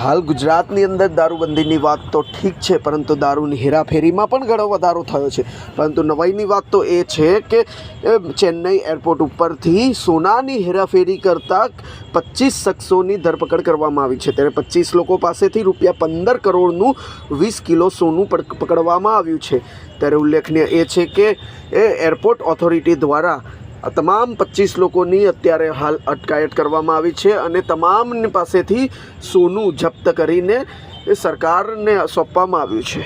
હાલ ગુજરાતની અંદર દારૂબંધીની વાત તો ઠીક છે, પરંતુ દારૂની હેરાફેરીમાં પણ ઘણો વધારો થયો છે। પરંતુ નવાઈની વાત તો એ છે કે ચેન્નઈ એરપોર્ટ ઉપરથી સોનાની હેરાફેરી કરતા 25 શખ્સોની ધરપકડ કરવામાં આવી છે। ત્યારે 25 લોકો પાસેથી ₹15 કરોડનું 20 કિલો સોનું પકડવામાં આવ્યું છે। ત્યારે ઉલ્લેખનીય એ છે કે એરપોર્ટ ઓથોરિટી દ્વારા તમામ 25 લોકોની અત્યારે હાલ અટકાયત કરવામાં આવી છે અને તમામની પાસેથી સોનું જપ્ત કરીને સરકારને સોંપવામાં આવ્યું છે।